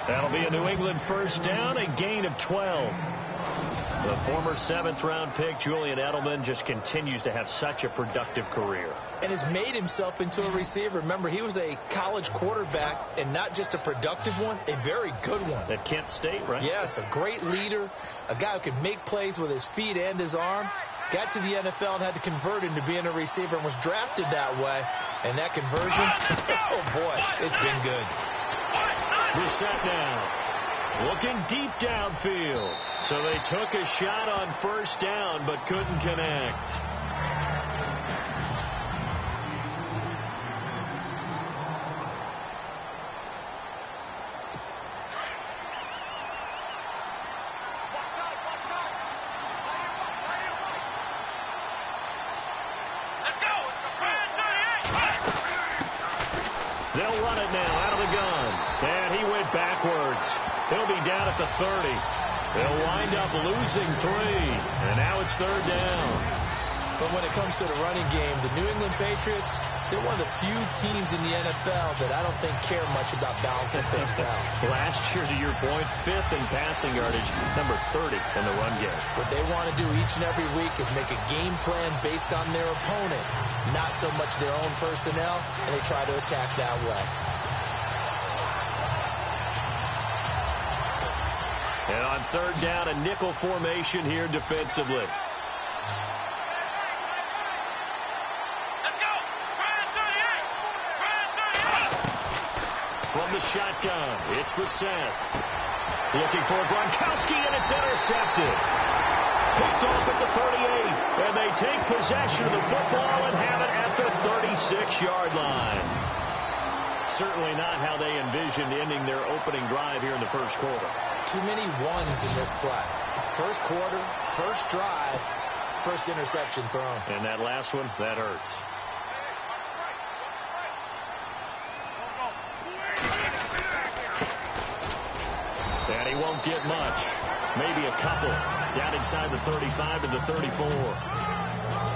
That'll be a New England first down, a gain of 12. The former 7th-round pick, Julian Edelman, just continues to have such a productive career. And has made himself into a receiver. Remember, he was a college quarterback, and not just a productive one, a very good one. At Kent State, right? Yes, a great leader, a guy who could make plays with his feet and his arm. Got to the NFL and had to convert into being a receiver and was drafted that way. And that conversion, oh boy, it's been good. Brissett now. Looking deep downfield. So they took a shot on first down but couldn't connect. They'll run it now out of the gun. And he went backwards. He'll be down at the 30. They'll wind up losing 3. And now it's 3rd down. But when it comes to the running game, the New England Patriots, they're one of the few teams in the NFL that I don't think care much about balancing things out. Last year, to your point, 5th in passing yardage, number 30 in the run game. What they want to do each and every week is make a game plan based on their opponent, not so much their own personnel, and they try to attack that way. And on 3rd down, a nickel formation here defensively. From the shotgun, it's Brissett. Looking for Gronkowski, and it's intercepted. Picked off at the 38, and they take possession of the football and have it at the 36-yard line. Certainly not how they envisioned ending their opening drive here in the first quarter. Too many ones in this play. First quarter, first drive, first interception thrown. And that last one, that hurts. And he won't get much. Maybe a couple. Down inside the 35 to the 34.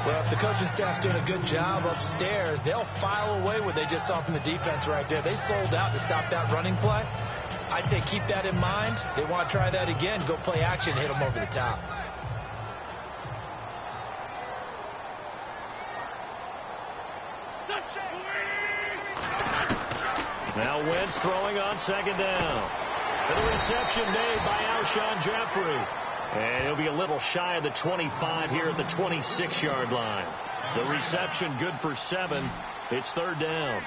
Well, if the coaching staff's doing a good job upstairs, they'll file away what they just saw from the defense right there. They sold out to stop that running play. I'd say keep that in mind. They want to try that again. Go play action, hit them over the top. Now Wentz throwing on 2nd down. And the reception made by Alshon Jeffrey. And he'll be a little shy of the 25 here at the 26-yard line. The reception good for 7. It's 3rd down.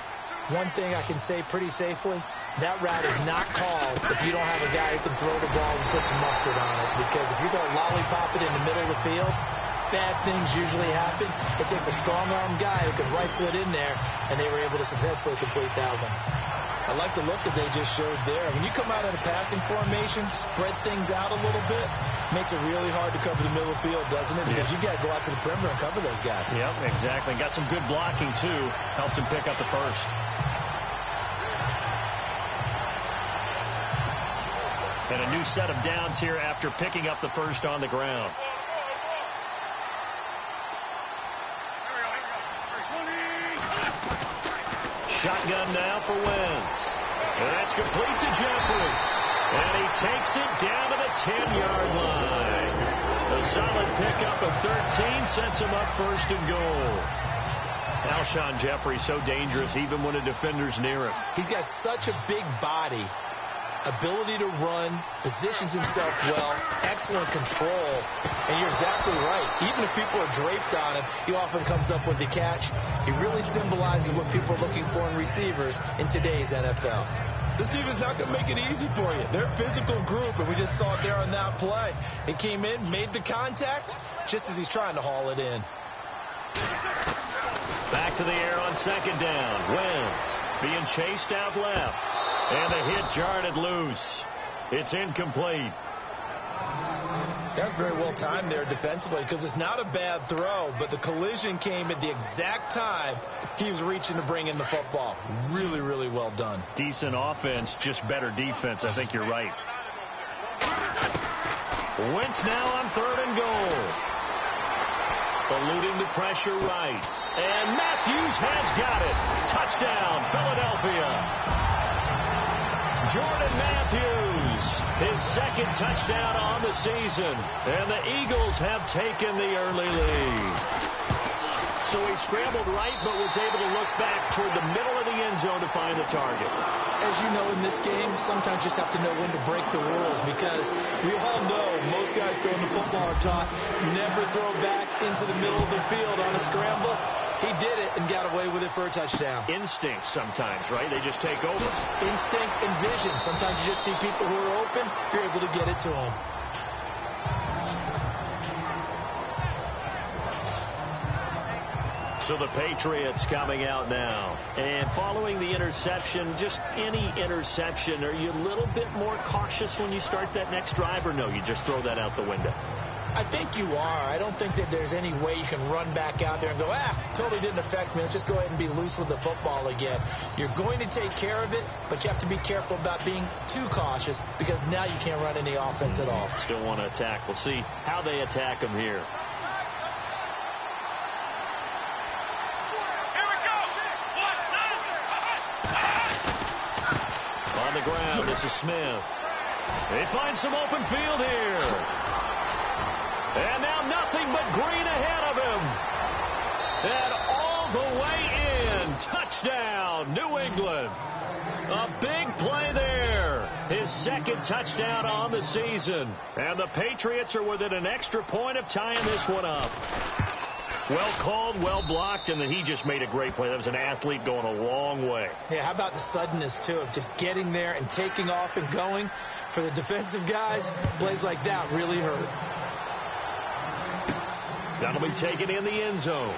One thing I can say pretty safely, that route is not called if you don't have a guy who can throw the ball and put some mustard on it. Because if you're going to lollipop it in the middle of the field, bad things usually happen. It takes a strong-arm guy who can rifle it in there, and they were able to successfully complete that one. I like the look that they just showed there. When you come out in a passing formation, spread things out a little bit, makes it really hard to cover the middle of the field, doesn't it? Because you've got to go out to the perimeter and cover those guys. Yep, exactly. Got some good blocking, too. Helped him pick up the first. And a new set of downs here after picking up the first on the ground. Shotgun now for Wentz. And that's complete to Jeffrey. And he takes it down to the 10-yard line. A solid pickup of 13 sets him up 1st and goal. Alshon Jeffrey so dangerous even when a defender's near him. He's got such a big body, ability to run, positions himself well, excellent control. And you're exactly right. Even if people are draped on him, he often comes up with the catch. He really symbolizes what people are looking for in receivers in today's NFL. This defense is not going to make it easy for you. They're a physical group, and we just saw it there on that play. It came in, made the contact, just as he's trying to haul it in. Back to the air on 2nd down. Wentz being chased out left. And the hit jarred it loose. It's incomplete. That's very well timed there defensively because it's not a bad throw, but the collision came at the exact time he was reaching to bring in the football. Really, really well done. Decent offense, just better defense. I think you're right. Wentz now on 3rd and goal. Eluding the pressure right. And Matthews has got it. Touchdown, Philadelphia. Jordan Matthews, his second touchdown on the season. And the Eagles have taken the early lead. So he scrambled right, but was able to look back toward the middle of the end zone to find the target. As you know, in this game, sometimes you just have to know when to break the rules, because we all know most guys throwing the football are taught never throw back into the middle of the field on a scramble. He did it and got away with it for a touchdown. Instinct sometimes, right? They just take over. Instinct and vision. Sometimes you just see people who are open, you're able to get it to them. So the Patriots coming out now. And following the interception, just any interception, are you a little bit more cautious when you start that next drive, or no, you just throw that out the window? I think you are. I don't think that there's any way you can run back out there and go, totally didn't affect me. Let's just go ahead and be loose with the football again. You're going to take care of it, but you have to be careful about being too cautious, because now you can't run any offense at all. Still want to attack. We'll see how they attack them here. On the ground, this is Smith. They find some open field here. And now nothing but green ahead of him. And all the way in. Touchdown, New England. A big play there. His second touchdown on the season. And the Patriots are within an extra point of tying this one up. Well called, well blocked, and then he just made a great play. That was an athlete going a long way. Yeah, how about the suddenness, too, of just getting there and taking off and going? For the defensive guys, plays like that really hurt. That'll be taken in the end zone.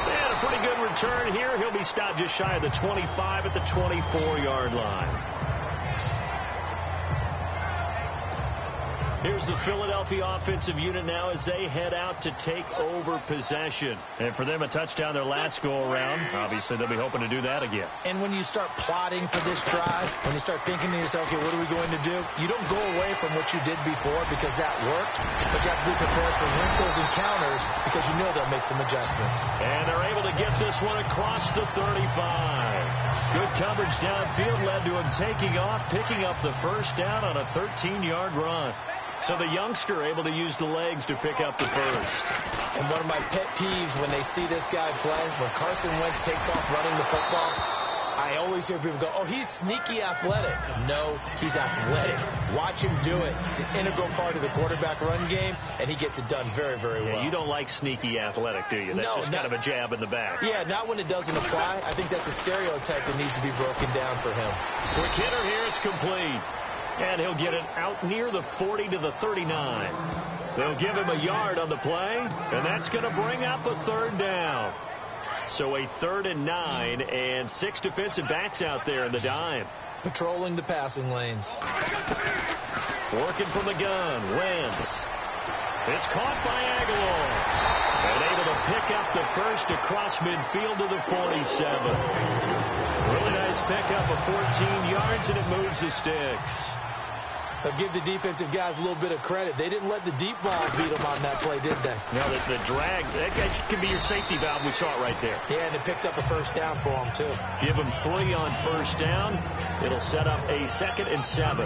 And a pretty good return here. He'll be stopped just shy of the 25 at the 24-yard line. Here's the Philadelphia offensive unit now as they head out to take over possession. And for them, a touchdown their last go-around. Obviously, they'll be hoping to do that again. And when you start plotting for this drive, when you start thinking to yourself, okay, what are we going to do? You don't go away from what you did before because that worked, but you have to be prepared for wrinkles and counters because you know they'll make some adjustments. And they're able to get this one across the 35. Good coverage downfield led to him taking off, picking up the first down on a 13-yard run. So the youngster able to use the legs to pick up the first. And one of my pet peeves when they see this guy play, when Carson Wentz takes off running the football, I always hear people go, oh, he's sneaky athletic. No, he's athletic. Watch him do it. He's an integral part of the quarterback run game, and he gets it done very, very well. Yeah, you don't like sneaky athletic, do you? That's just kind of a jab in the back. Yeah, not when it doesn't apply. I think that's a stereotype that needs to be broken down for him. Quick hitter here, it's complete. And he'll get it out near the 40 to the 39. They'll give him a yard on the play, and that's going to bring up a third down. So a 3rd and 9, and 6 defensive backs out there in the dime. Patrolling the passing lanes. Working from the gun, Wentz. It's caught by Aguilar. And able to pick up the first across midfield to the 47. Really nice pickup of 14 yards, and it moves the sticks. But give the defensive guys a little bit of credit. They didn't let the deep ball beat them on that play, did they? No, the drag, that guy can be your safety valve. We saw it right there. Yeah, and it picked up a first down for them, too. Give them 3 on first down. It'll set up a 2nd and 7.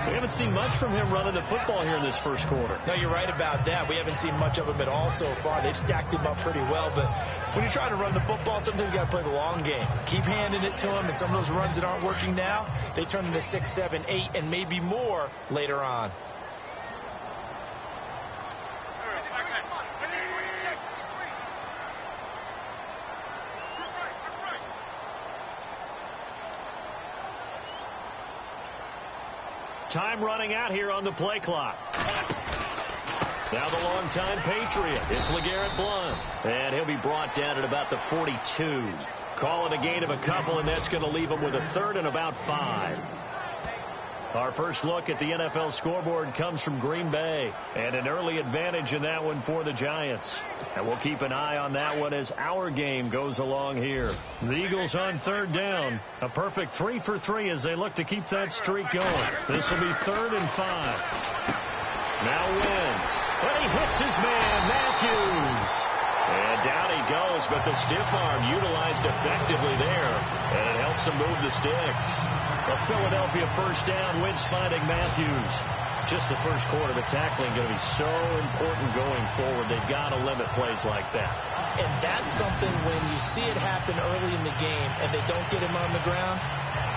We haven't seen much from him running the football here in this first quarter. No, you're right about that. We haven't seen much of him at all so far. They've stacked him up pretty well, but when you're trying to run the football, sometimes you got to play the long game. Keep handing it to him, and some of those runs that aren't working now, they turn into 6, 7, 8, and maybe more later on. Time running out here on the play clock. Now the longtime Patriot. It's LeGarrette Blount. And he'll be brought down at about the 42. Call it a gain of a couple, and that's going to leave him with a 3rd and about 5. Our first look at the NFL scoreboard comes from Green Bay, and an early advantage in that one for the Giants. And we'll keep an eye on that one as our game goes along here. The Eagles on 3rd down. A perfect 3 for 3 as they look to keep that streak going. This will be 3rd and 5. Now Wentz. But he hits his man, Matthews. And down he goes, but the stiff arm utilized effectively there, and it helps him move the sticks. A Philadelphia first down, Wentz finding Matthews. Just the first quarter, but tackling going to be so important going forward. They've got to limit plays like that. And that's something when you see it happen early in the game and they don't get him on the ground,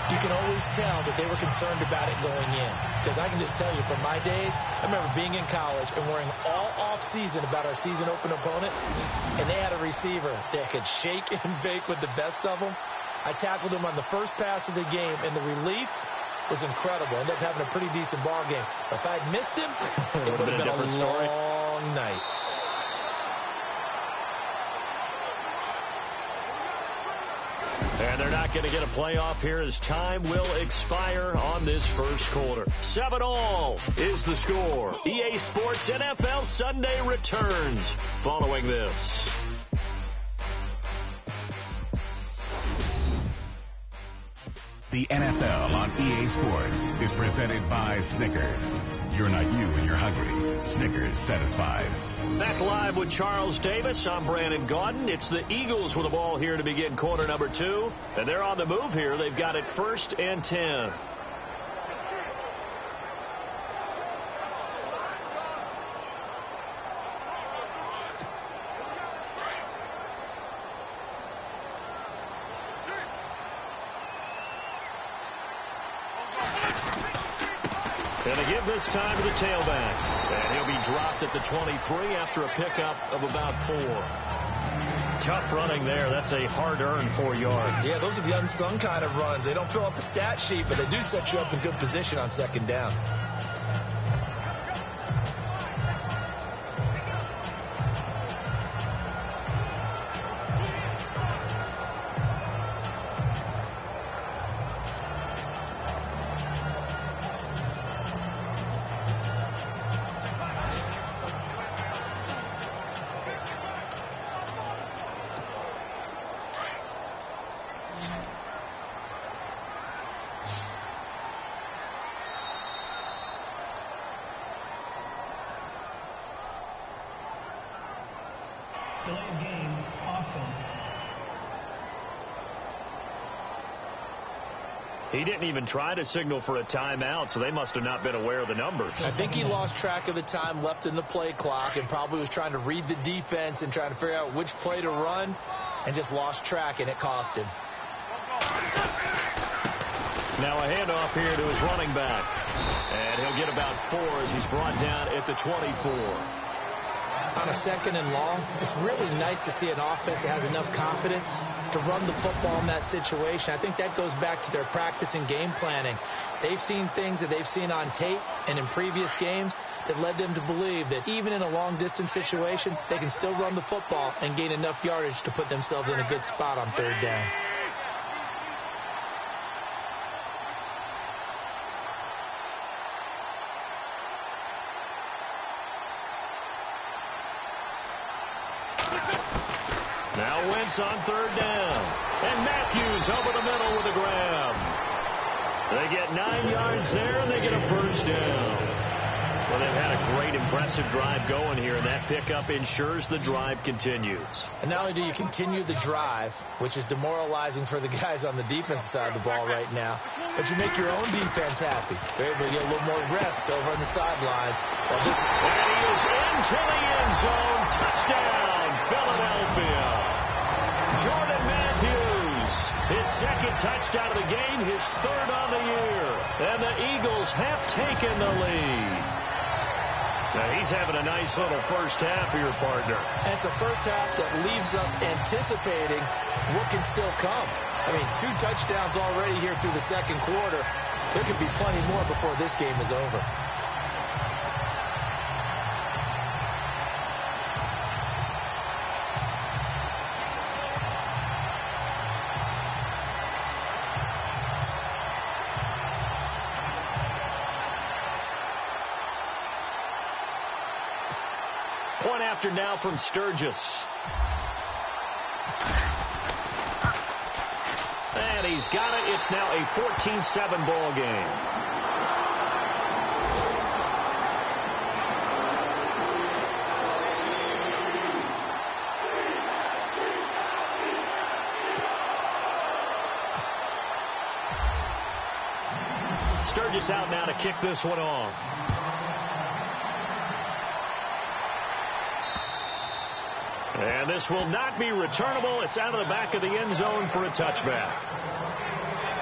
you can always tell that they were concerned about it going in. Because I can just tell you from my days, I remember being in college and worrying all off-season about our season open opponent, and they had a receiver that could shake and bake with the best of them. I tackled him on the first pass of the game, and the relief was incredible. Ended up having a pretty decent ball game. But if I'd missed him, it would have been a different story. Long night. And they're not going to get a playoff here as time will expire on this first quarter. 7-all is the score. EA Sports NFL Sunday returns following this. The NFL on EA Sports is presented by Snickers. You're not you when you're hungry. Snickers satisfies. Back live with Charles Davis. I'm Brandon Gaudin. It's the Eagles with the ball here to begin quarter number 2. And they're on the move here. They've got it 1st and 10. And a give this time to the tailback. And he'll be dropped at the 23 after a pickup of about 4. Tough running there. That's a hard-earned 4 yards. Yeah, those are the unsung kind of runs. They don't fill up the stat sheet, but they do set you up in good position on second down. Delayed game offense. He didn't even try to signal for a timeout, so they must have not been aware of the numbers. I think he lost track of the time left in the play clock and probably was trying to read the defense and trying to figure out which play to run and just lost track, and it cost him. Now a handoff here to his running back. And he'll get about 4 as he's brought down at the 24. On a 2nd and long, it's really nice to see an offense that has enough confidence to run the football in that situation. I think that goes back to their practice and game planning. They've seen things that they've seen on tape and in previous games that led them to believe that even in a long-distance situation, they can still run the football and gain enough yardage to put themselves in a good spot on 3rd down. Now Wentz on 3rd down. And Matthews over the middle with a grab. They get 9 yards there, and they get a first down. Well, they've had a great, impressive drive going here, and that pickup ensures the drive continues. And not only do you continue the drive, which is demoralizing for the guys on the defensive side of the ball right now, but you make your own defense happy. They're able to get a little more rest over on the sidelines. And he is into the end zone. Touchdown, Philadelphia. Jordan Matthews, his 2nd touchdown of the game, his 3rd on the year. And the Eagles have taken the lead. Now he's having a nice little first half here, partner. And it's a first half that leaves us anticipating what can still come. I mean, 2 touchdowns already here through the 2nd quarter. There could be plenty more before this game is over. Point after now from Sturgis. And he's got it. It's now a 14-7 ball game. Burgess out now to kick this one off. And this will not be returnable. It's out of the back of the end zone for a touchback.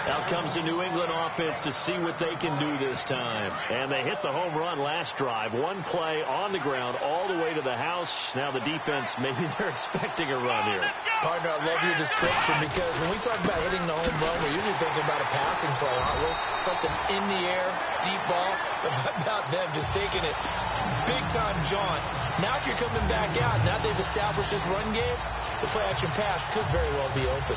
Out comes the New England offense to see what they can do this time. And they hit the home run last drive. One play on the ground all the way to the house. Now the defense, maybe they're expecting a run here. Partner, I love your description because when we talk about hitting the home run, we're usually thinking about a passing play, aren't we? Something in the air, deep ball. But how about them just taking it big-time jaunt? Now if you're coming back out, now they've established this run game, the play-action pass could very well be open.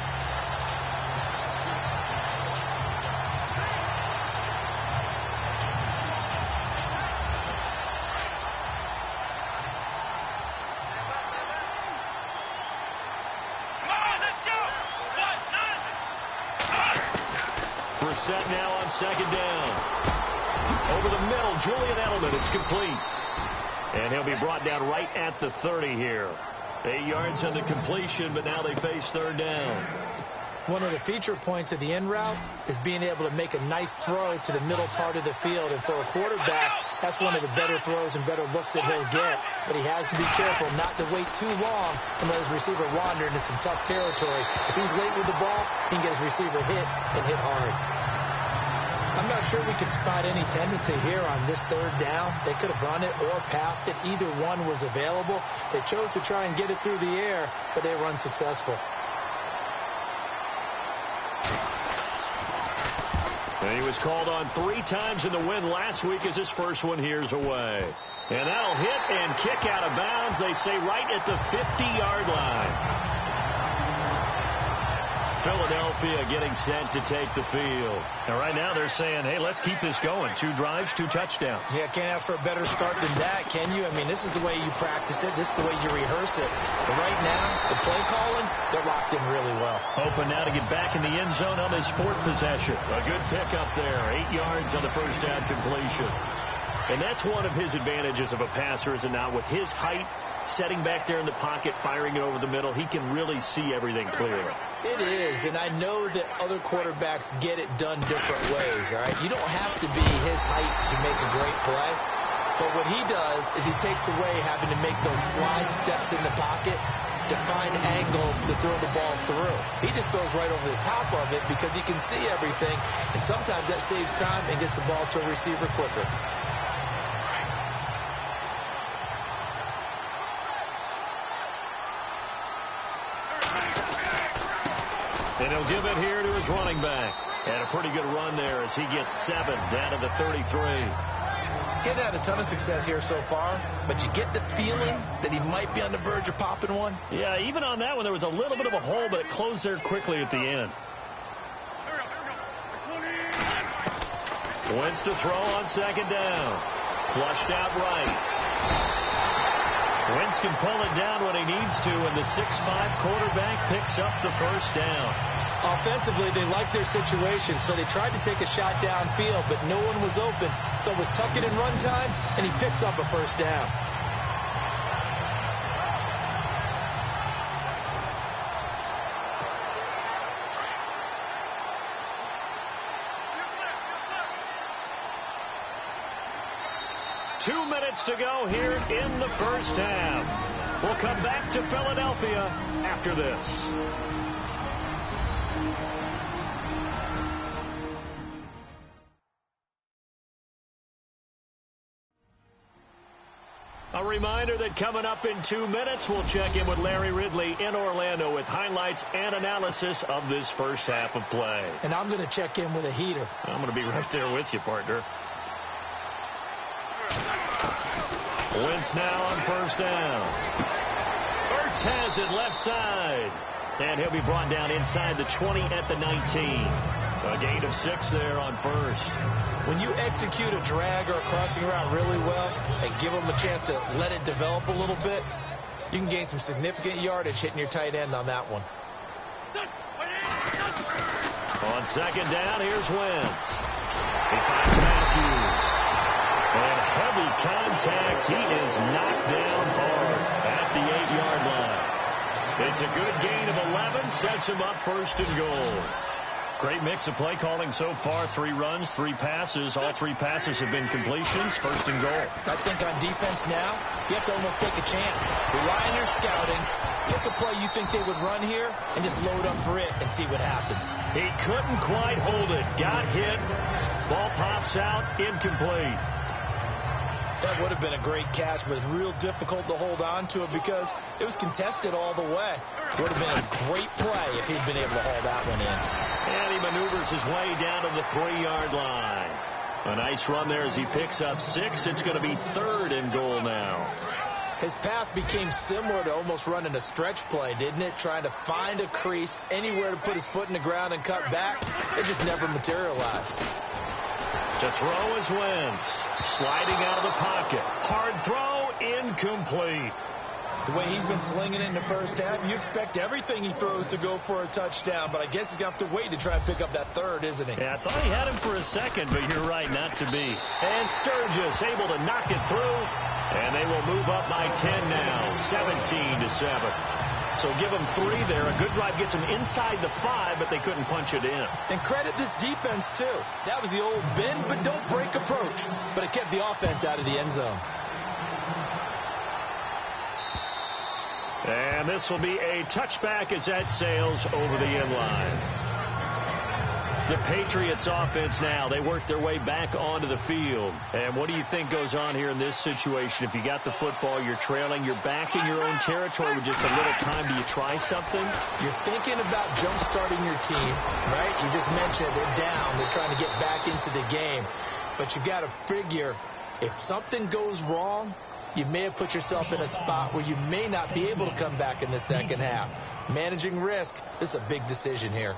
Set now on second down. Over the middle, Julian Edelman. It's complete. And he'll be brought down right at the 30 here. 8 yards on the completion, but now they face third down. One of the feature points of the in route is being able to make a nice throw to the middle part of the field. And for a quarterback, that's one of the better throws and better looks that he'll get. But he has to be careful not to wait too long and let his receiver wander into some tough territory. If he's late with the ball, he can get his receiver hit and hit hard. I'm not sure we can spot any tendency here on this third down. They could have run it or passed it. Either one was available. They chose to try and get it through the air, but they were unsuccessful. And he was called on 3 times in the win last week as his first one here's away. And that'll hit and kick out of bounds, they say, right at the 50-yard line. Philadelphia getting set to take the field. And right now they're saying, hey, let's keep this going. 2 drives, 2 touchdowns. Yeah, can't ask for a better start than that, can you? I mean, this is the way you practice it. This is the way you rehearse it. But right now, the play calling, they're locked in really well. Open now to get back in the end zone on his 4th possession. A good pickup there. 8 yards on the first down completion. And that's one of his advantages of a passer, is it not? With his height, setting back there in the pocket, firing it over the middle, he can really see everything clearly. It is, and I know that other quarterbacks get it done different ways, all right? You don't have to be his height to make a great play, but what he does is he takes away having to make those slide steps in the pocket to find angles to throw the ball through. He just throws right over the top of it because he can see everything, and sometimes that saves time and gets the ball to a receiver quicker. And he'll give it here to his running back. And a pretty good run there as he gets 7 down to the 33. He's had a ton of success here so far, but you get the feeling that he might be on the verge of popping one. Yeah, even on that one, there was a little bit of a hole, but it closed there quickly at the end. Wentz to throw on second down. Flushed out right. Wentz can pull it down when he needs to, and the 6'5" quarterback picks up the first down. Offensively, they like their situation, so they tried to take a shot downfield, but no one was open. So it was tuck it in run time, and he picks up a first down. To go here in the first half. We'll come back to Philadelphia after this. A reminder that coming up in 2 minutes, we'll check in with Larry Ridley in Orlando with highlights and analysis of this first half of play. And I'm going to check in with a heater. I'm going to be right there with you, partner. Wentz now on first down. Ertz has it left side. And he'll be brought down inside the 20 at the 19. A gain of 6 there on first. When you execute a drag or a crossing route really well and give them a chance to let it develop a little bit, you can gain some significant yardage hitting your tight end on that one. On second down, here's Wentz. He finds Matthews. And heavy contact. He is knocked down hard at the 8-yard line. It's a good gain of 11. Sets him up first and goal. Great mix of play calling so far. 3 runs, 3 passes. All 3 passes have been completions. First and goal. I think on defense now, you have to almost take a chance. Rely on your scouting. Pick a play you think they would run here and just load up for it and see what happens. He couldn't quite hold it. Got hit. Ball pops out. Incomplete. That would have been a great catch, but it's real difficult to hold on to it because it was contested all the way. Would have been a great play if he'd been able to haul that one in. And he maneuvers his way down to the 3-yard line. A nice run there as he picks up 6. It's going to be 3rd and goal now. His path became similar to almost running a stretch play, didn't it? Trying to find a crease, anywhere to put his foot in the ground and cut back. It just never materialized. To throw is Wentz. Sliding out of the pocket. Hard throw, incomplete. The way he's been slinging it in the first half, you expect everything he throws to go for a touchdown, but I guess he's going to have to wait to try and pick up that 3rd, isn't he? Yeah, I thought he had him for a second, but you're right, not to be. And Sturgis able to knock it through, and they will move up by 10 now, 17-7. So give them 3 there. A good drive gets them inside the 5, but they couldn't punch it in. And credit this defense, too. That was the old bend, but don't break approach. But it kept the offense out of the end zone. And this will be a touchback as that sails over the end line. The Patriots offense now, they work their way back onto the field. And what do you think goes on here in this situation? If you got the football, you're trailing, you're back in your own territory with just a little time. Do you try something? You're thinking about jump-starting your team, right? You just mentioned they're down. They're trying to get back into the game. But you've got to figure if something goes wrong, you may have put yourself in a spot where you may not be able to come back in the second half. Managing risk, this is a big decision here.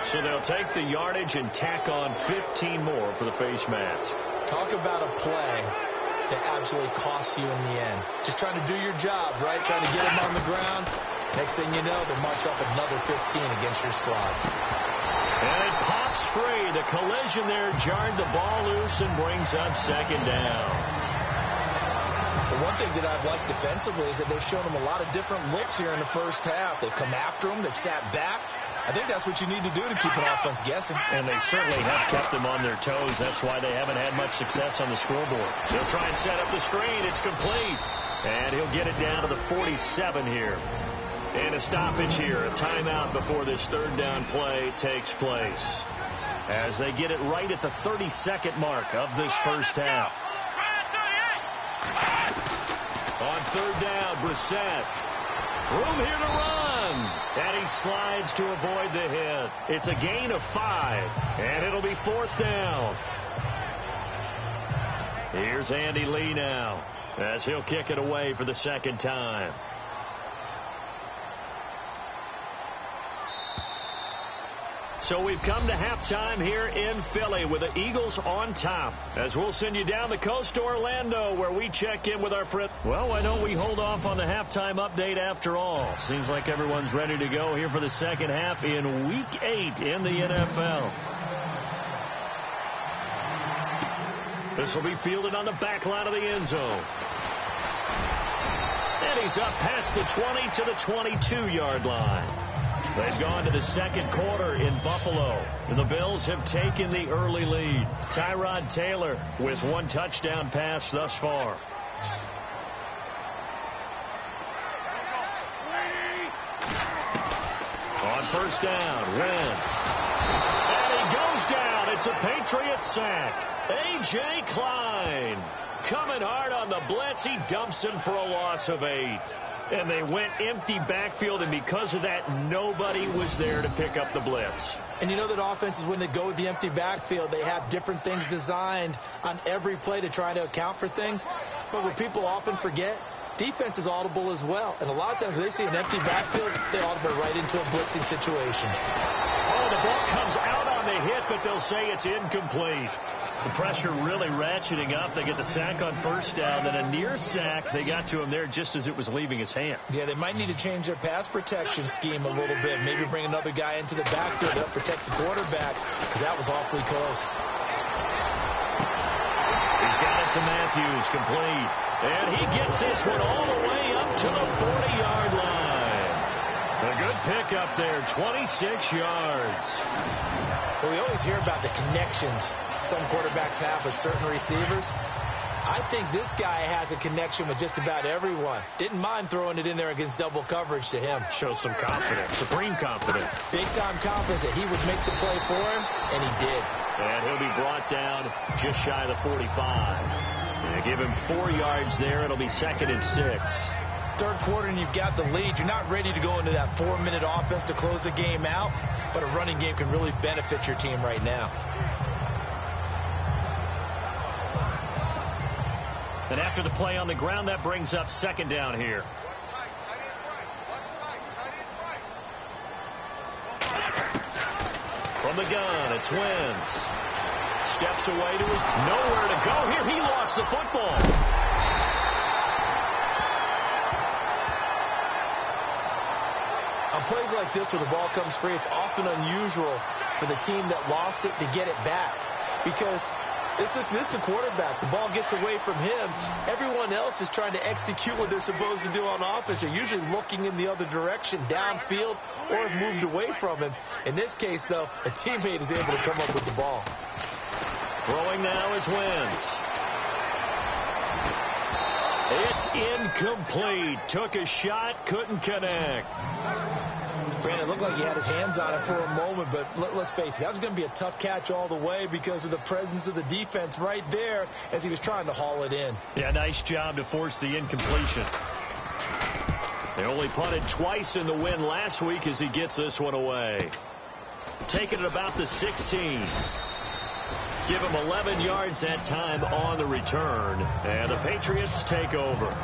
So they'll take the yardage and tack on 15 more for the face mask. Talk about a play that absolutely costs you in the end. Just trying to do your job, right? Trying to get him on the ground. Next thing you know, they march up another 15 against your squad. And it pops free. The collision there jarred the ball loose and brings up 2nd down. The one thing that I've liked defensively is that they've shown him a lot of different looks here in the first half. They've come after him. They've sat back. I think that's what you need to do to keep an offense guessing. And they certainly have kept them on their toes. That's why they haven't had much success on the scoreboard. They'll try and set up the screen. It's complete. And he'll get it down to the 47 here. And a stoppage here. A timeout before this 3rd down play takes place. As they get it right at the 32nd mark of this first half. On 3rd down, Brissett. Room here to run. And he slides to avoid the hit. It's a gain of 5. And it'll be 4th down. Here's Andy Lee now as he'll kick it away for the 2nd time. So we've come to halftime here in Philly with the Eagles on top. As we'll send you down the coast to Orlando where we check in with our friend. Well, why don't we hold off on the halftime update after all? Seems like everyone's ready to go here for the second half in Week 8 in the NFL. This will be fielded on the back line of the end zone. And he's up past the 20 to the 22-yard line. They've gone to the 2nd quarter in Buffalo, and the Bills have taken the early lead. Tyrod Taylor with 1 touchdown pass thus far. On 1st down, Wentz. And he goes down. It's a Patriots sack. A.J. Klein coming hard on the blitz. He dumps him for a loss of 8. And they went empty backfield, and because of that, nobody was there to pick up the blitz. And you know that offenses, when they go with the empty backfield, they have different things designed on every play to try to account for things. But what people often forget, defense is audible as well. And a lot of times when they see an empty backfield, they audible right into a blitzing situation. Oh, the ball comes out on the hit, but they'll say it's incomplete. The pressure really ratcheting up. They get the sack on 1st down, then a near sack. They got to him there just as it was leaving his hand. Yeah, they might need to change their pass protection scheme a little bit. Maybe bring another guy into the backfield to help protect the quarterback, because that was awfully close. He's got it to Matthews, complete. And he gets this one all the way up to the 40-yard line. A good pickup there, 26 yards. Well, we always hear about the connections some quarterbacks have with certain receivers. I think this guy has a connection with just about everyone. Didn't mind throwing it in there against double coverage to him. Shows some confidence, supreme confidence. Big-time confidence that he would make the play for him, and he did. And he'll be brought down just shy of the 45. They give him 4 yards there. It'll be 2nd and 6. Third quarter and you've got the lead. You're not ready to go into that 4-minute offense to close the game out, but a running game can really benefit your team right now. And after the play on the ground, that brings up 2nd down here. From the gun, it's Wentz. Steps away to his nowhere to go here. He lost the football. On plays like this where the ball comes free, it's often unusual for the team that lost it to get it back. Because this is the quarterback. The ball gets away from him. Everyone else is trying to execute what they're supposed to do on offense. They're usually looking in the other direction, downfield, or have moved away from him. In this case, though, a teammate is able to come up with the ball. Throwing now is Wentz. It's incomplete. Took a shot, couldn't connect. Brandon, it looked like he had his hands on it for a moment, but let's face it, that was going to be a tough catch all the way because of the presence of the defense right there as he was trying to haul it in. Yeah, nice job to force the incompletion. They only punted twice in the win last week as he gets this one away. Taking it about the 16. Give him 11 yards that time on the return. And the Patriots take over.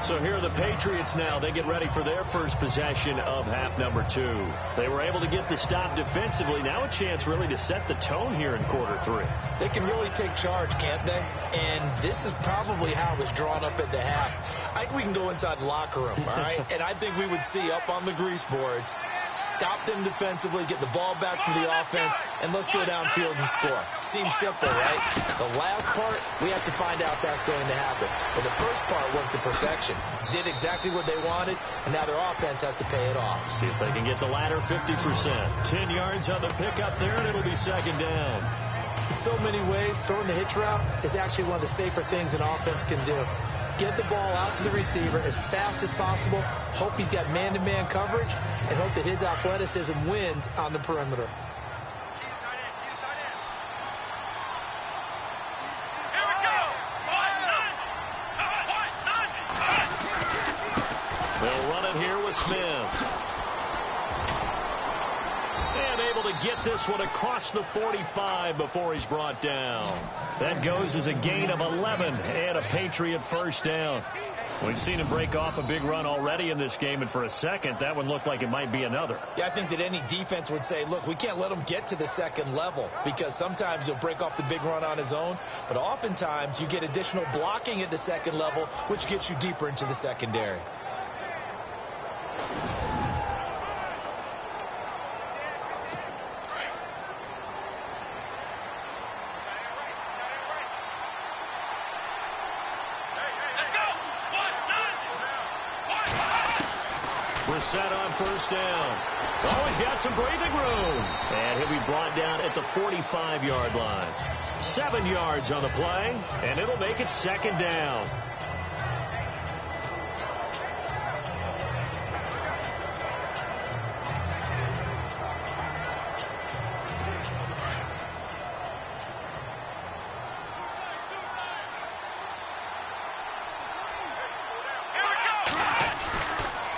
So here are the Patriots now. They get ready for their first possession of half number 2. They were able to get the stop defensively. Now a chance really to set the tone here in quarter 3. They can really take charge, can't they? And this is probably how it was drawn up at the half. I think we can go inside the locker room, all right? And I think we would see up on the grease boards, stop them defensively, get the ball back from the offense, and let's go downfield and score. Seems simple, right? The last part, we have to find out that's going to happen. But the first part worked to perfection. Did exactly what they wanted, and now their offense has to pay it off. See if they can get the latter 50%. 10 yards on the pickup there, and it'll be 2nd down. In so many ways, throwing the hitch route is actually one of the safer things an offense can do. Get the ball out to the receiver as fast as possible, hope he's got man-to-man coverage, and hope that his athleticism wins on the perimeter. They'll run it here with Smith. And able to get this one across the 45 before he's brought down. That goes as a gain of 11 and a Patriot first down. We've seen him break off a big run already in this game, and for a second, that one looked like it might be another. Yeah, I think that any defense would say, look, we can't let him get to the second level because sometimes he'll break off the big run on his own, but oftentimes you get additional blocking at the second level, which gets you deeper into the secondary. Set on first down. Oh, he's got some breathing room. And he'll be brought down at the 45-yard line. 7 yards on the play, and it'll make it 2nd down.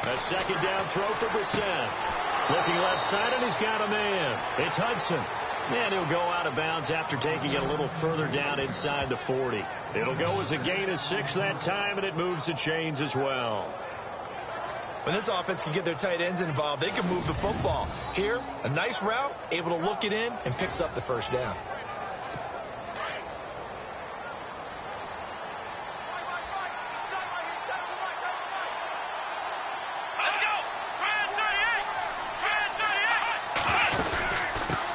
A 2nd down throw for Brissett. Looking left side, and he's got a man. It's Hudson. And he'll go out of bounds after taking it a little further down inside the 40. It'll go as a gain of 6 that time, and it moves the chains as well. When this offense can get their tight ends involved, they can move the football. Here, a nice route, able to look it in, and picks up the first down.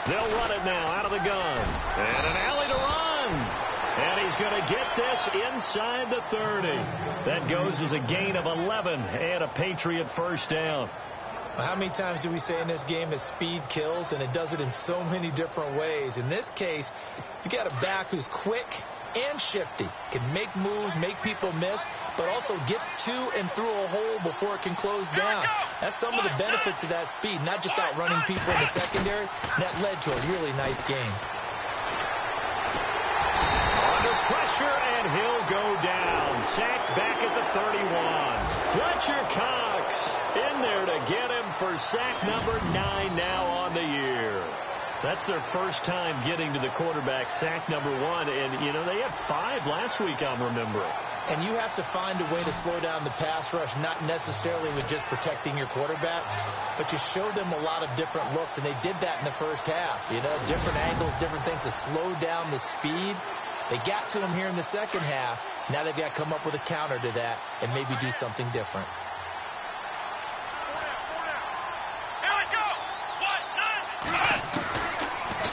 They'll run it now out of the gun. And an alley to run. And he's going to get this inside the 30. That goes as a gain of 11 and a Patriot first down. How many times do we say in this game that speed kills, and it does it in so many different ways? In this case, you got a back who's quick and shifty, can make moves, make people miss, but also gets to and through a hole before it can close down. That's some of the benefits of that speed, not just outrunning people in the secondary. That led to a really nice game. Under pressure, and he'll go down. Sacked back at the 31. Fletcher Cox in there to get him for sack number 9 now on the year. That's their first time getting to the quarterback, sack number 1. And, you know, they had 5 last week, I'm remembering. And you have to find a way to slow down the pass rush, not necessarily with just protecting your quarterback, but you show them a lot of different looks, and they did that in the first half. You know, different angles, different things to slow down the speed. They got to him here in the second half. Now they've got to come up with a counter to that and maybe do something different.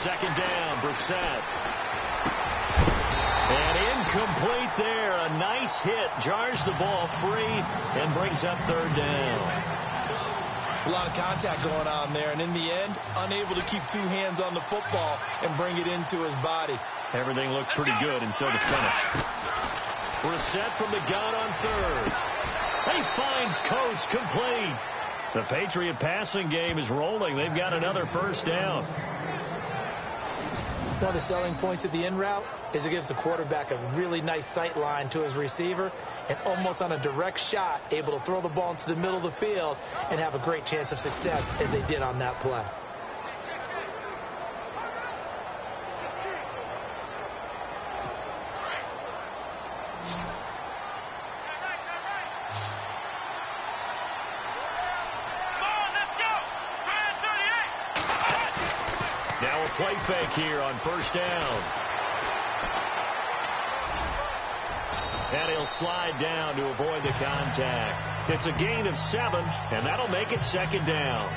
Second down, Brissett. And incomplete there. A nice hit. Jars the ball free and brings up third down. It's a lot of contact going on there. And in the end, unable to keep 2 hands on the football and bring it into his body. Everything looked pretty good until the finish. Brissett from the gun on third. He finds Coates complete. The Patriot passing game is rolling. They've got another first down. One of the selling points of the in route is it gives the quarterback a really nice sight line to his receiver and almost on a direct shot able to throw the ball into the middle of the field and have a great chance of success as they did on that play. Play fake here on first down. And he'll slide down to avoid the contact. It's a gain of 7, and that'll make it second down.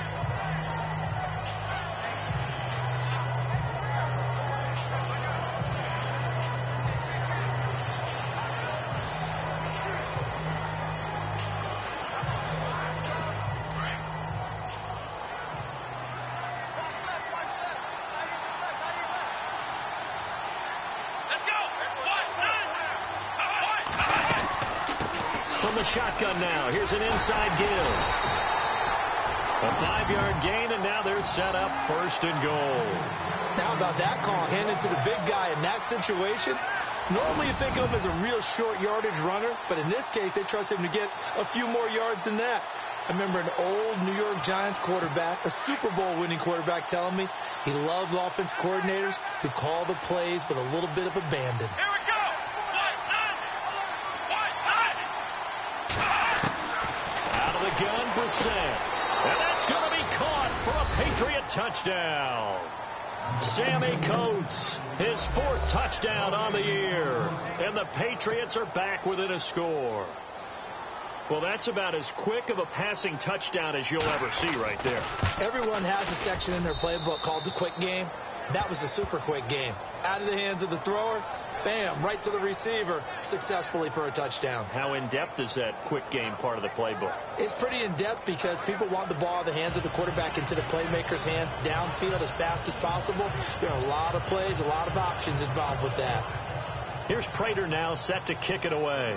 Shotgun now. Here's an inside give. A 5-yard gain, and now they're set up first and goal. How about that call? Handed to the big guy in that situation. Normally you think of him as a real short yardage runner, but in this case they trust him to get a few more yards than that. I remember an old New York Giants quarterback, a Super Bowl winning quarterback, telling me he loves offense coordinators who call the plays with a little bit of abandon. Here we go. Gun Brissett. And that's going to be caught for a Patriot touchdown. Sammy Coates, his 4th touchdown on the year. And the Patriots are back within a score. Well, that's about as quick of a passing touchdown as you'll ever see right there. Everyone has a section in their playbook called the quick game. That was a super quick game. Out of the hands of the thrower, bam, right to the receiver, successfully for a touchdown. How in-depth is that quick game part of the playbook? It's pretty in-depth because people want the ball out of the hands of the quarterback into the playmaker's hands downfield as fast as possible. There are a lot of plays, a lot of options involved with that. Here's Prater now set to kick it away.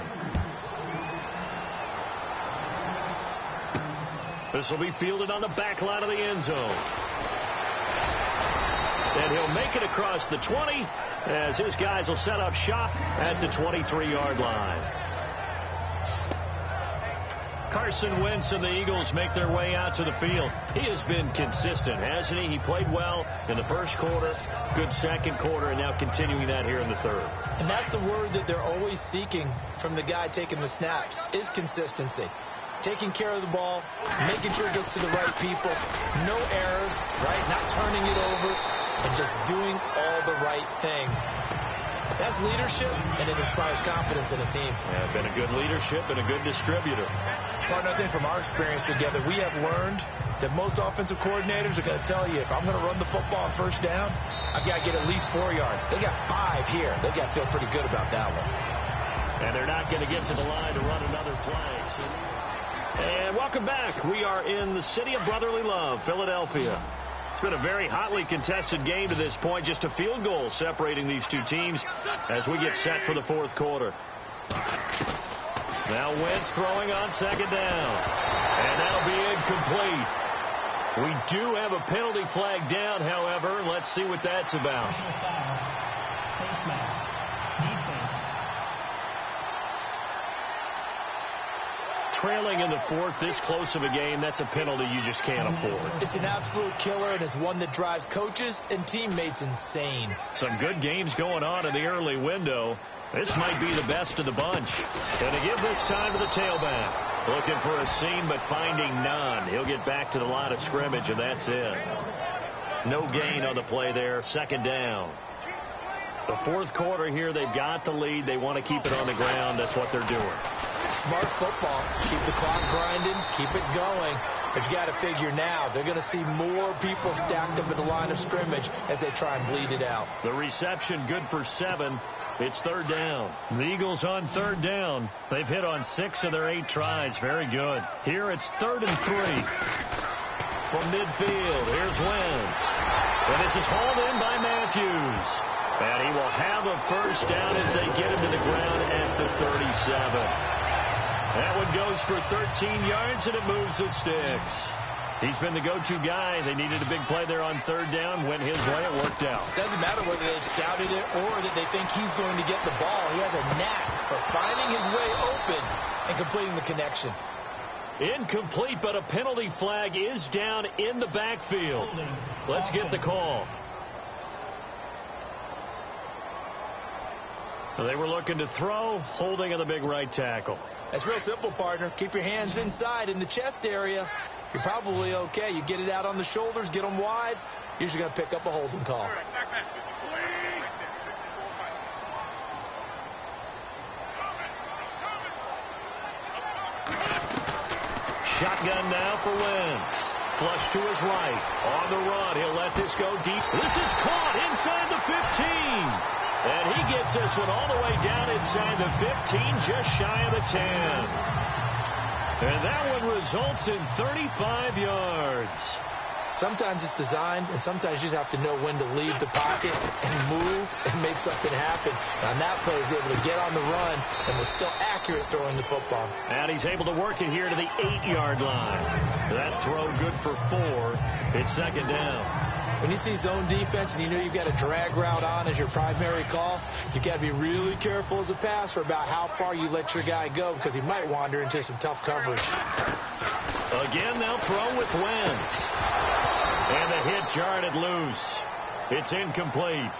This will be fielded on the back line of the end zone. And he'll make it across the 20 as his guys will set up shop at the 23-yard line. Carson Wentz and the Eagles make their way out to the field. He has been consistent, hasn't he? He played well in the first quarter, good second quarter, and now continuing that here in the third. And that's the word that they're always seeking from the guy taking the snaps, is consistency. Taking care of the ball, making sure it gets to the right people, no errors, right? Not turning it over, and just doing all the right things. That's leadership, and it inspires confidence in a team. Yeah, been a good leadership and a good distributor. Partner, I think from our experience together, we have learned that most offensive coordinators are going to tell you, if I'm going to run the football on first down, I've got to get at least 4 yards. They got 5 here. They've got to feel pretty good about that one. And they're not going to get to the line to run another play. So And welcome back. We are in the city of brotherly love, Philadelphia. It's been a very hotly contested game to this point. Just a field goal separating these two teams as we get set for the fourth quarter. Now Wentz throwing on second down. And that'll be incomplete. We do have a penalty flag down, however. Let's see what that's about. Personal foul. Face mask. Defense. Trailing in the fourth, this close of a game, that's a penalty you just can't afford. It's an absolute killer, and it's one that drives coaches and teammates insane. Some good games going on in the early window. This might be the best of the bunch. And to give this time to the tailback. Looking for a seam, but finding none. He'll get back to the line of scrimmage, and that's it. No gain on the play there. Second down. The fourth quarter here, they've got the lead. They want to keep it on the ground. That's what they're doing. Smart football. Keep the clock grinding. Keep it going. But you got to figure now they're going to see more people stacked up at the line of scrimmage as they try and bleed it out. The reception good for 7. It's third down. The Eagles on third down. They've hit on 6 of their 8 tries. Very good. Here it's 3rd and 3. From midfield, here's Wentz. And this is hauled in by Matthews. And he will have a first down as they get him to the ground at the 37. That one goes for 13 yards, and it moves the sticks. He's been the go-to guy. They needed a big play there on third down. Went his way. It worked out. Doesn't matter whether they scouted it or that they think he's going to get the ball. He has a knack for finding his way open and completing the connection. Incomplete, but a penalty flag is down in the backfield. Let's get the call. They were looking to throw, holding on the big right tackle. That's real simple, partner. Keep your hands inside in the chest area. You're probably okay. You get it out on the shoulders, get them wide. Usually going to pick up a holding call. Shotgun now for Wentz. Flush to his right. On the run. He'll let this go deep. This is caught inside the 15. And he gets this one all the way down inside the 15, just shy of the 10. And that one results in 35 yards. Sometimes it's designed, and sometimes you just have to know when to leave the pocket and move and make something happen. On that play, he's able to get on the run and was still accurate throwing the football. And he's able to work it here to the 8-yard line. That throw good for 4. It's second down. When you see zone defense and you know you've got a drag route on as your primary call, you've got to be really careful as a passer about how far you let your guy go because he might wander into some tough coverage. Again, they'll throw with Wentz. And the hit jarred it loose. It's incomplete.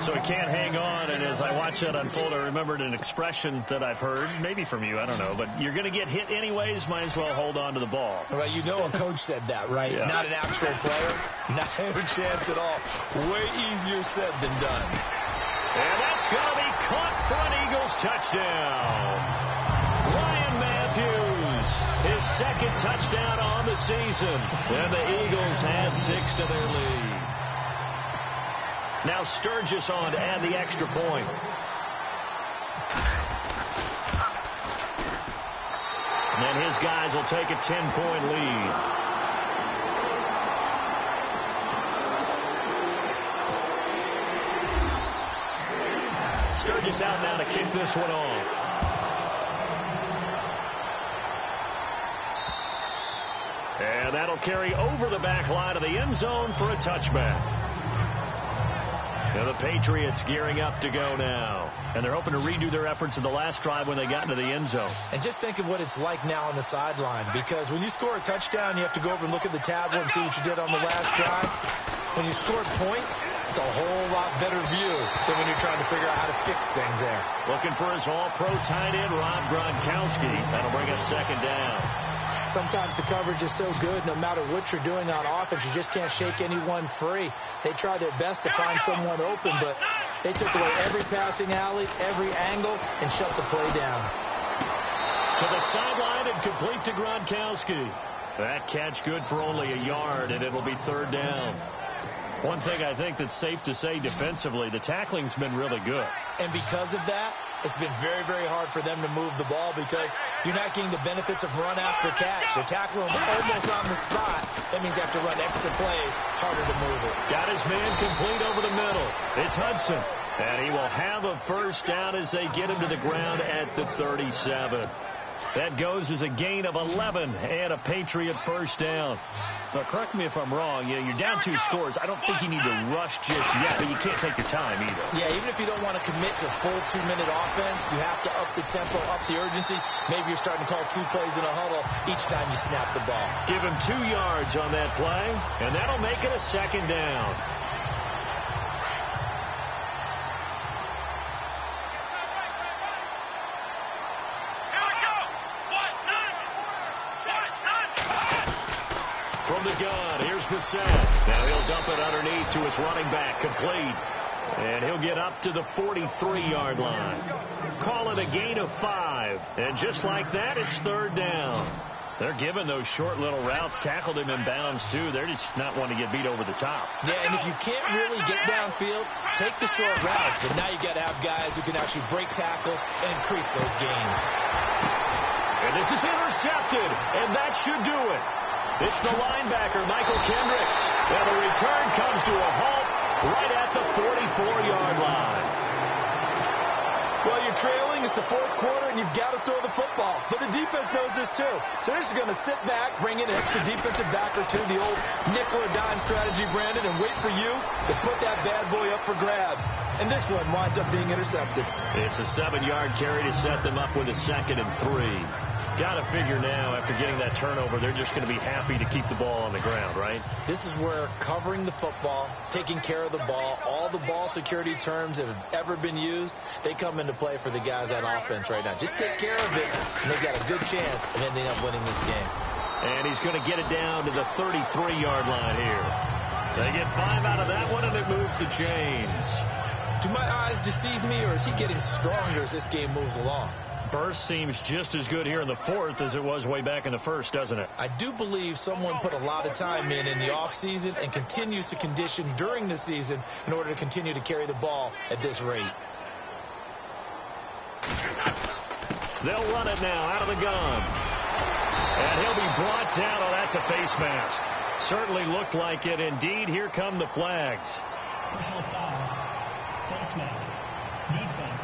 So he can't hang on, and as I watched that unfold, I remembered an expression that I've heard, maybe from you, I don't know, but you're going to get hit anyways, might as well hold on to the ball. Well, you know a coach said that, right? Yeah. Not an actual player. Not a chance at all. Way easier said than done. And that's going to be caught for an Eagles touchdown. Ryan Matthews, his second touchdown on the season. And the Eagles had 6 to their lead. Now Sturgis on to add the extra point. And then his guys will take a 10-point lead. Sturgis out now to kick this one off. And that'll carry over the back line of the end zone for a touchback. And the Patriots gearing up to go now. And they're hoping to redo their efforts in the last drive when they got into the end zone. And just think of what it's like now on the sideline. Because when you score a touchdown, you have to go over and look at the tablet and see what you did on the last drive. When you scored points, it's a whole lot better view than when you're trying to figure out how to fix things there. Looking for his all-pro tight end, Rob Gronkowski. That'll bring up second down. Sometimes the coverage is so good, no matter what you're doing on offense, you just can't shake anyone free. They try their best to find someone open, but they took away every passing alley, every angle, and shut the play down. To the sideline and complete to Gronkowski. That catch good for only a yard, and it'll be third down. One thing I think that's safe to say defensively, the tackling's been really good. And because of that, It's been very, very hard for them to move the ball because you're not getting the benefits of run after catch. They're tackling them almost on the spot. That means they have to run extra plays, harder to move it. Got his man complete over the middle. It's Hudson. And he will have a first down as they get him to the ground at the 37. That goes as a gain of 11 and a Patriot first down. Now, correct me if I'm wrong. You're down 2 scores. I don't think you need to rush just yet, but you can't take your time either. Yeah, even if you don't want to commit to full 2-minute offense, you have to up the tempo, up the urgency. Maybe you're starting to call 2 plays in a huddle each time you snap the ball. Give him 2 yards on that play, and that'll make it a second down. From the gun, here's Brissett. Now he'll dump it underneath to his running back, complete. And he'll get up to the 43-yard line. Call it a gain of 5. And just like that, it's third down. They're giving those short little routes. Tackled him in bounds, too. They're just not wanting to get beat over the top. Yeah, and if you can't really get downfield, take the short routes. But now you got to have guys who can actually break tackles and increase those gains. And this is intercepted, and that should do it. It's the linebacker, Michael Kendricks. And the return comes to a halt right at the 44-yard line. Well, you're trailing. It's the 4th quarter, and you've got to throw the football. But the defense knows this, too. So they're just going to sit back, bring in an extra defensive back or 2, the old nickel or dime strategy, Brandon, and wait for you to put that bad boy up for grabs. And this one winds up being intercepted. It's a 7-yard carry to set them up with a 2nd and 3. Got to figure now, after getting that turnover, they're just going to be happy to keep the ball on the ground, right? This is where covering the football, taking care of the ball, all the ball security terms that have ever been used, they come into play for the guys on offense right now. Just take care of it, and they've got a good chance of ending up winning this game. And he's going to get it down to the 33-yard line here. They get 5 out of that one, and it moves the chains. Do my eyes deceive me, or is he getting stronger as this game moves along? Burst seems just as good here in the 4th as it was way back in the 1st, doesn't it? I do believe someone put a lot of time in the offseason and continues to condition during the season in order to continue to carry the ball at this rate. They'll run it now out of the gun. And he'll be brought down. Oh, that's a face mask. Certainly looked like it. Indeed, here come the flags. Personal foul. Face mask. Defense.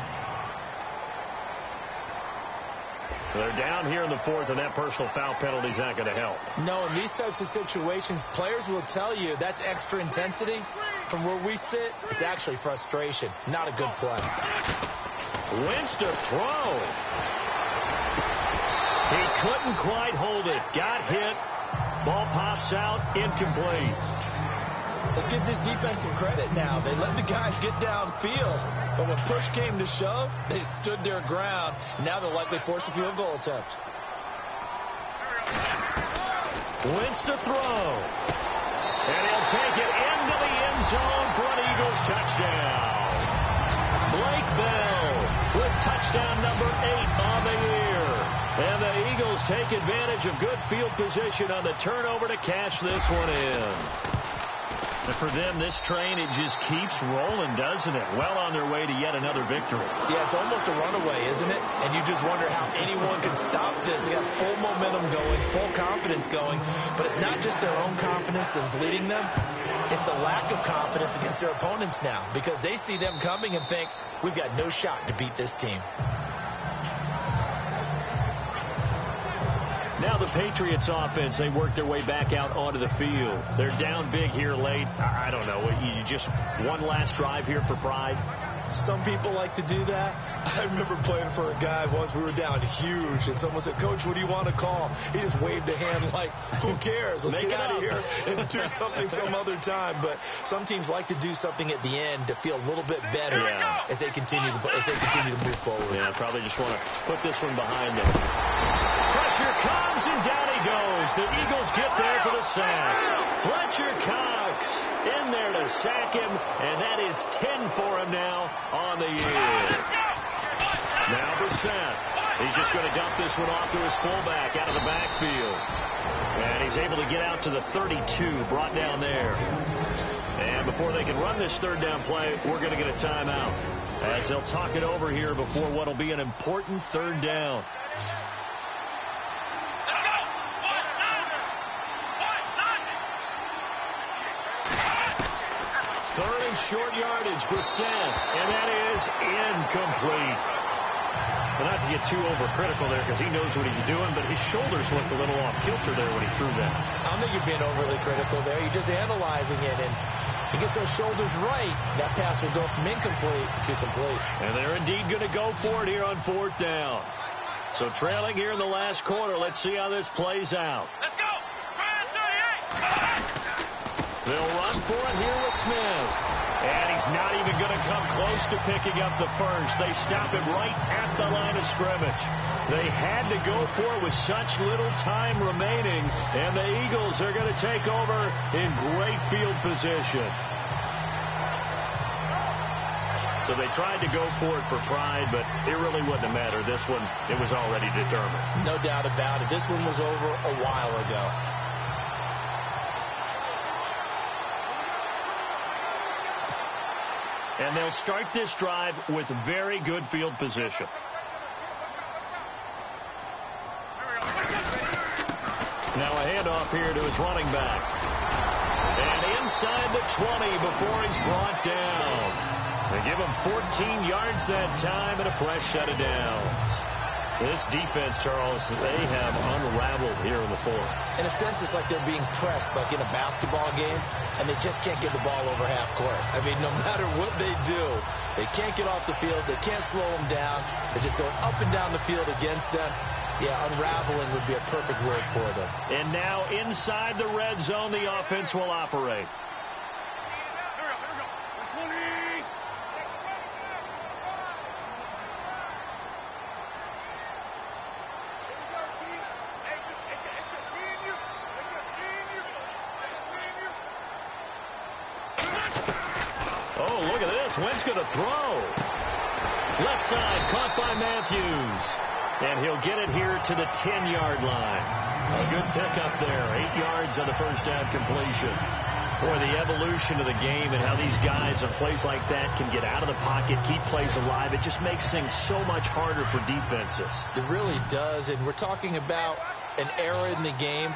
So they're down here in the 4th, and that personal foul penalty is not going to help. No, in these types of situations, players will tell you that's extra intensity. From where we sit, it's actually frustration. Not a good play. Wentz to throw. He couldn't quite hold it. Got hit. Ball pops out. Incomplete. Let's give this defense some credit now. They let the guys get downfield, but when push came to shove, they stood their ground. Now they'll likely force a field goal attempt. Wentz to throw. And he'll take it into the end zone for an Eagles touchdown. Blake Bell with touchdown number 8 on the year. And the Eagles take advantage of good field position on the turnover to cash this one in. And for them, this train, it just keeps rolling, doesn't it? Well on their way to yet another victory. Yeah, it's almost a runaway, isn't it? And you just wonder how anyone can stop this. They got full momentum going, full confidence going. But it's not just their own confidence that's leading them. It's the lack of confidence against their opponents now, because they see them coming and think, we've got no shot to beat this team. Now the Patriots offense, they work their way back out onto the field. They're down big here late. I don't know. You just one last drive here for pride. Some people like to do that. I remember playing for a guy once. We were down huge, and someone said, Coach, what do you want to call? He just waved a hand like, who cares? Let's get out of here and do something some other time. But some teams like to do something at the end to feel a little bit better as they continue to move forward. Yeah, probably just want to put this one behind them. Pressure comes, and down he goes. The Eagles get there for the sack. Fletcher Cox in there to sack him, and that is 10 for him now on the year. Now Brissett. He's just going to dump this one off to his fullback out of the backfield. And he's able to get out to the 32, brought down there. And before they can run this third down play, we're going to get a timeout. as they'll talk it over here before what will be an important third down. Third and short yardage, Brissett, and that is incomplete. But not to get too overcritical there because he knows what he's doing, but his shoulders looked a little off kilter there when he threw that. I don't think you're being overly critical there. You're just analyzing it, and he gets those shoulders right. That pass will go from incomplete to complete. And they're indeed going to go for it here on fourth down. So trailing here in the last quarter, let's see how this plays out. Let's go! 38! They'll run for it here with Smith. And he's not even going to come close to picking up the first. They stop him right at the line of scrimmage. They had to go for it with such little time remaining. And the Eagles are going to take over in great field position. So they tried to go for it for pride, but it really wouldn't have mattered. This one, it was already determined. No doubt about it. This one was over a while ago. And they'll start this drive with very good field position. Now a handoff here to his running back. And inside the 20 before he's brought down. They give him 14 yards that time and a fresh set of downs. This defense, Charles, they have unraveled here in the fourth. In a sense, it's like they're being pressed like in a basketball game, and they just can't get the ball over half court. I mean, no matter what they do, they can't get off the field. They can't slow them down. They're just going up and down the field against them. Yeah, unraveling would be a perfect word for them. And now inside the red zone, the offense will operate. Wentz going to throw. Left side, caught by Matthews. And he'll get it here to the 10-yard line. A good pickup there. 8 yards on the first down completion. Boy, the evolution of the game and how these guys on plays like that can get out of the pocket, keep plays alive, it just makes things so much harder for defenses. It really does, and we're talking about an era in the game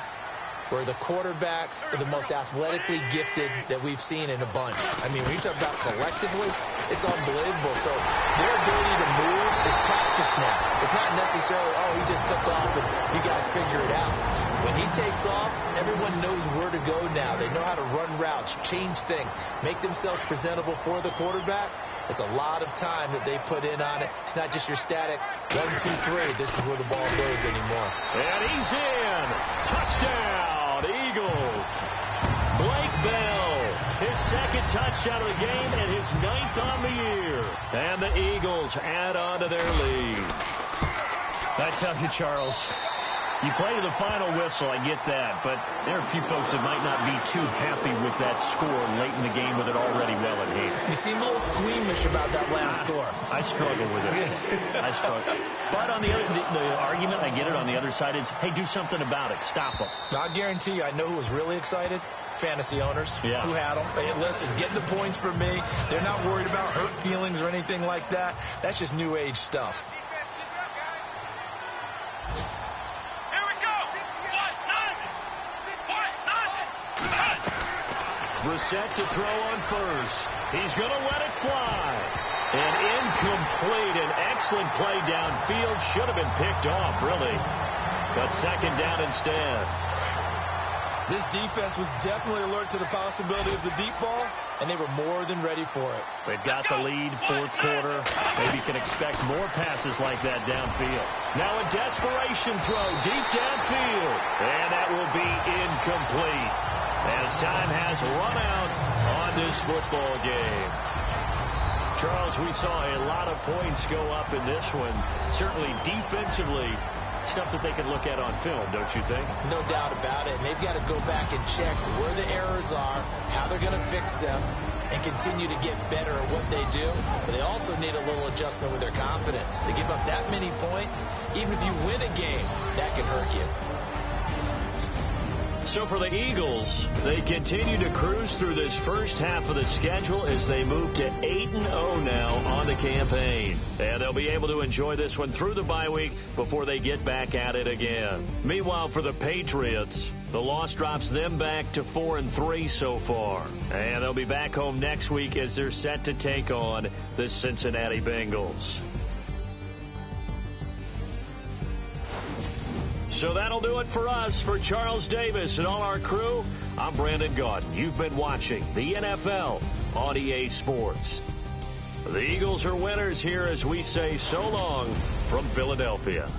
where the quarterbacks are the most athletically gifted that we've seen in a bunch. I mean, when you talk about collectively, it's unbelievable. So their ability to move is practiced now. It's not necessarily, oh, he just took off and you guys figure it out. When he takes off, everyone knows where to go now. They know how to run routes, change things, make themselves presentable for the quarterback. It's a lot of time that they put in on it. It's not just your static 1, 2, 3. This is where the ball goes anymore. And he's in. Touchdown, Eagles. Blake Bell, his second touchdown of the game and his 9th on the year. And the Eagles add on to their lead. I tell you, Charles, you play to the final whistle, I get that, but there are a few folks that might not be too happy with that score late in the game with it already well in hand. You seem a little squeamish about that last score. I struggle with it. I struggle. But on the argument, I get it, on the other side is, hey, do something about it. Stop them. I'll guarantee you, I know who was really excited. Fantasy owners who had them. Hey, listen, get the points for me. They're not worried about hurt feelings or anything like that. That's just new age stuff. Brissett to throw on first. He's going to let it fly. And incomplete. An excellent play downfield. Should have been picked off, really. But second down instead. This defense was definitely alert to the possibility of the deep ball, and they were more than ready for it. They've got the lead, fourth quarter. Maybe can expect more passes like that downfield. Now a desperation throw deep downfield. And that will be incomplete, as time has run out on this football game. Charles, we saw a lot of points go up in this one. Certainly defensively, stuff that they can look at on film, don't you think? No doubt about it. And they've got to go back and check where the errors are, how they're going to fix them, and continue to get better at what they do. But they also need a little adjustment with their confidence. To give up that many points, even if you win a game, that can hurt you. So for the Eagles, they continue to cruise through this first half of the schedule as they move to 8-0 now on the campaign. And they'll be able to enjoy this one through the bye week before they get back at it again. Meanwhile, for the Patriots, the loss drops them back to 4-3 so far. And they'll be back home next week as they're set to take on the Cincinnati Bengals. So that'll do it for us. For Charles Davis and all our crew, I'm Brandon Gaudin. You've been watching the NFL on EA Sports. The Eagles are winners here as we say so long from Philadelphia.